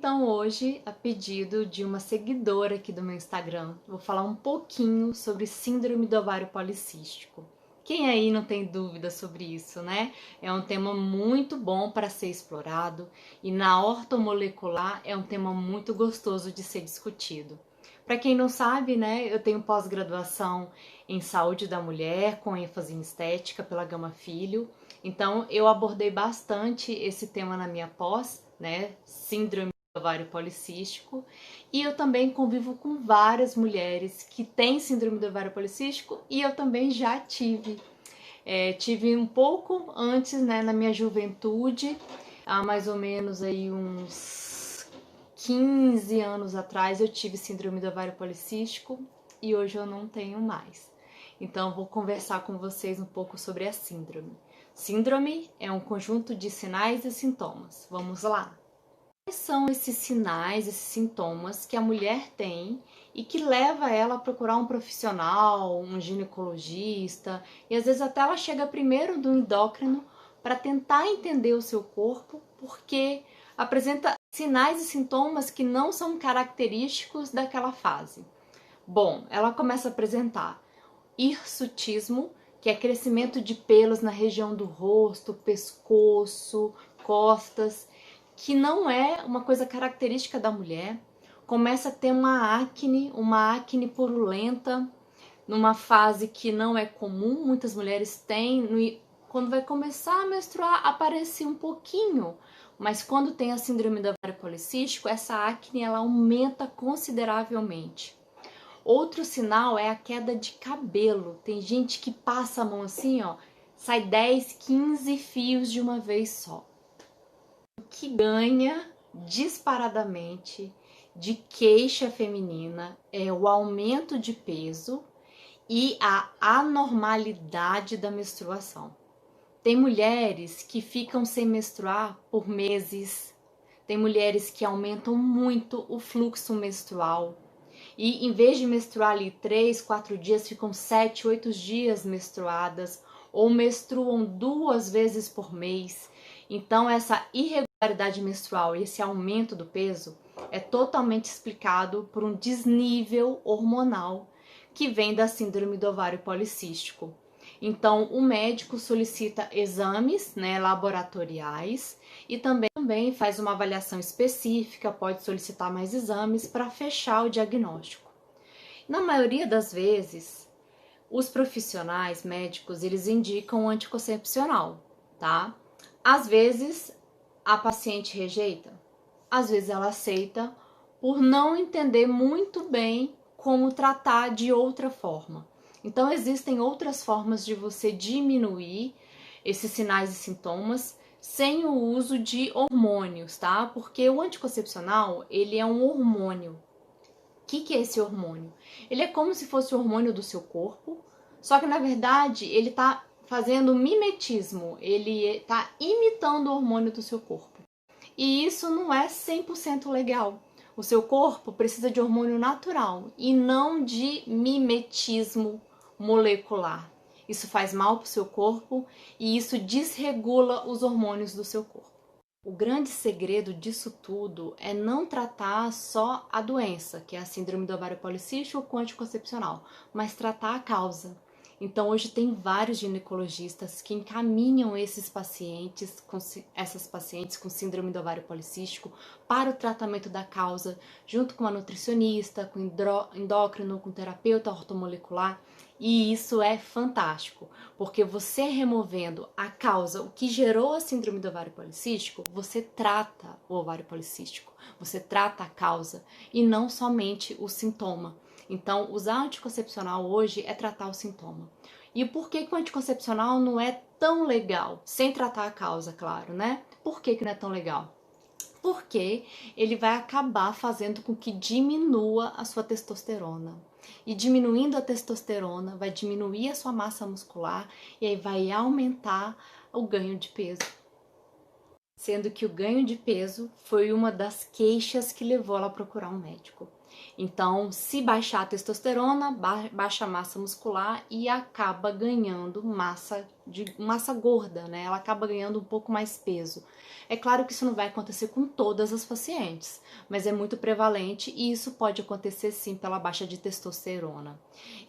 Então hoje, a pedido de uma seguidora aqui do meu Instagram, vou falar um pouquinho sobre síndrome do ovário policístico. Quem aí não tem dúvida sobre isso, né? É um tema muito bom para ser explorado e na ortomolecular é um tema muito gostoso de ser discutido. Para quem não sabe, né, eu tenho pós-graduação em saúde da mulher, com ênfase em estética pela Gama Filho. Então eu abordei bastante esse tema na minha pós, né, síndrome do ovário policístico, e eu também convivo com várias mulheres que têm síndrome do ovário policístico e eu também já tive. Tive um pouco antes, né, na minha juventude, há mais ou menos aí uns 15 anos atrás eu tive síndrome do ovário policístico e hoje eu não tenho mais. Então eu vou conversar com vocês um pouco sobre a síndrome. Síndrome é um conjunto de sinais e sintomas. Vamos lá! Quais são esses sinais, esses sintomas que a mulher tem e que leva ela a procurar um profissional, um ginecologista, e às vezes até ela chega primeiro do endócrino para tentar entender o seu corpo, porque apresenta sinais e sintomas que não são característicos daquela fase. Bom, ela começa a apresentar hirsutismo, que é crescimento de pelos na região do rosto, pescoço, costas, que não é uma coisa característica da mulher. Começa a ter uma acne purulenta, numa fase que não é comum, muitas mulheres têm. Quando vai começar a menstruar, aparece um pouquinho, mas quando tem a síndrome do ovário policístico, essa acne ela aumenta consideravelmente. Outro sinal é a queda de cabelo. Tem gente que passa a mão assim, ó, sai 10, 15 fios de uma vez só. O que ganha disparadamente de queixa feminina é o aumento de peso e a anormalidade da menstruação. Tem mulheres que ficam sem menstruar por meses, tem mulheres que aumentam muito o fluxo menstrual. E em vez de menstruar ali 3, 4 dias, ficam 7, 8 dias menstruadas, ou menstruam 2 vezes por mês. Então essa irregularidade menstrual e esse aumento do peso é totalmente explicado por um desnível hormonal que vem da síndrome do ovário policístico. Então o médico solicita exames, né, laboratoriais e também faz uma avaliação específica, pode solicitar mais exames para fechar o diagnóstico. Na maioria das vezes, os profissionais médicos, eles indicam anticoncepcional, tá? Às vezes, a paciente rejeita, às vezes ela aceita por não entender muito bem como tratar de outra forma. Então, existem outras formas de você diminuir esses sinais e sintomas sem o uso de hormônios, tá? Porque o anticoncepcional, ele é um hormônio. O que é esse hormônio? Ele é como se fosse o hormônio do seu corpo, só que na verdade ele tá fazendo mimetismo, ele tá imitando o hormônio do seu corpo. E isso não é 100% legal. O seu corpo precisa de hormônio natural e não de mimetismo molecular. Isso faz mal para o seu corpo e isso desregula os hormônios do seu corpo. O grande segredo disso tudo é não tratar só a doença, que é a síndrome do ovário policístico com anticoncepcional, mas tratar a causa. Então hoje tem vários ginecologistas que encaminham essas pacientes com síndrome do ovário policístico para o tratamento da causa, junto com a nutricionista, com endócrino, com terapeuta ortomolecular. E isso é fantástico, porque você removendo a causa, o que gerou a síndrome do ovário policístico, você trata o ovário policístico, você trata a causa e não somente o sintoma. Então, usar anticoncepcional hoje é tratar o sintoma. E por que o anticoncepcional não é tão legal? Sem tratar a causa, claro, né? Por que não é tão legal? Porque ele vai acabar fazendo com que diminua a sua testosterona. E diminuindo a testosterona, vai diminuir a sua massa muscular e aí vai aumentar o ganho de peso. Sendo que o ganho de peso foi uma das queixas que levou ela a procurar um médico. Então, se baixar a testosterona, baixa a massa muscular e acaba ganhando massa gorda, né? Ela acaba ganhando um pouco mais peso. É claro que isso não vai acontecer com todas as pacientes, mas é muito prevalente e isso pode acontecer sim pela baixa de testosterona.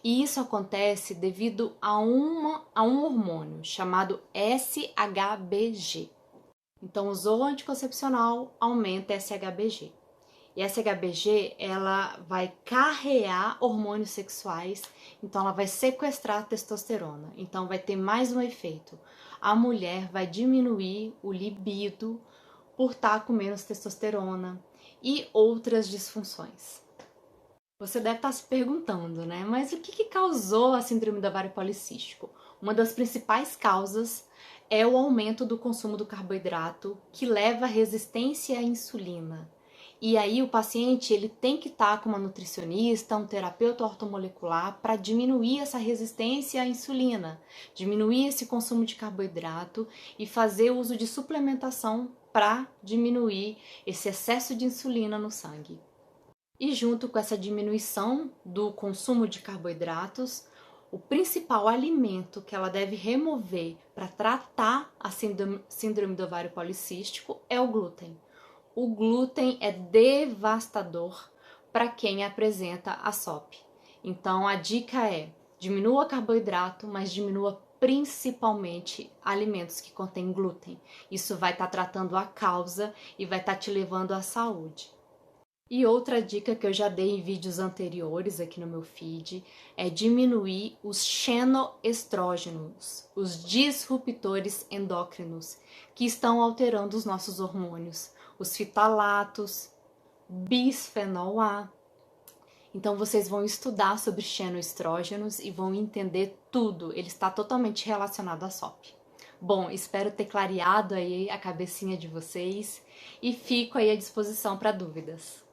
E isso acontece devido a um hormônio chamado SHBG. Então, usou o anticoncepcional, aumenta SHBG. E essa HBG, ela vai carrear hormônios sexuais, então ela vai sequestrar a testosterona. Então vai ter mais um efeito. A mulher vai diminuir o libido por estar com menos testosterona e outras disfunções. Você deve estar se perguntando, né? Mas o que causou a síndrome do ovário policístico? Uma das principais causas é o aumento do consumo do carboidrato, que leva à resistência à insulina. E aí o paciente ele tem que estar com uma nutricionista, um terapeuta ortomolecular para diminuir essa resistência à insulina, diminuir esse consumo de carboidrato e fazer uso de suplementação para diminuir esse excesso de insulina no sangue. E junto com essa diminuição do consumo de carboidratos, o principal alimento que ela deve remover para tratar a síndrome do ovário policístico é o glúten. O glúten é devastador para quem apresenta a SOP. Então a dica é: diminua carboidrato, mas diminua principalmente alimentos que contêm glúten. Isso vai estar tratando a causa e vai estar te levando à saúde. E outra dica que eu já dei em vídeos anteriores aqui no meu feed é diminuir os xenoestrógenos, os disruptores endócrinos, que estão alterando os nossos hormônios, os fitalatos, bisfenol A. Então vocês vão estudar sobre xenoestrógenos e vão entender tudo, ele está totalmente relacionado à SOP. Bom, espero ter clareado aí a cabecinha de vocês e fico aí à disposição para dúvidas.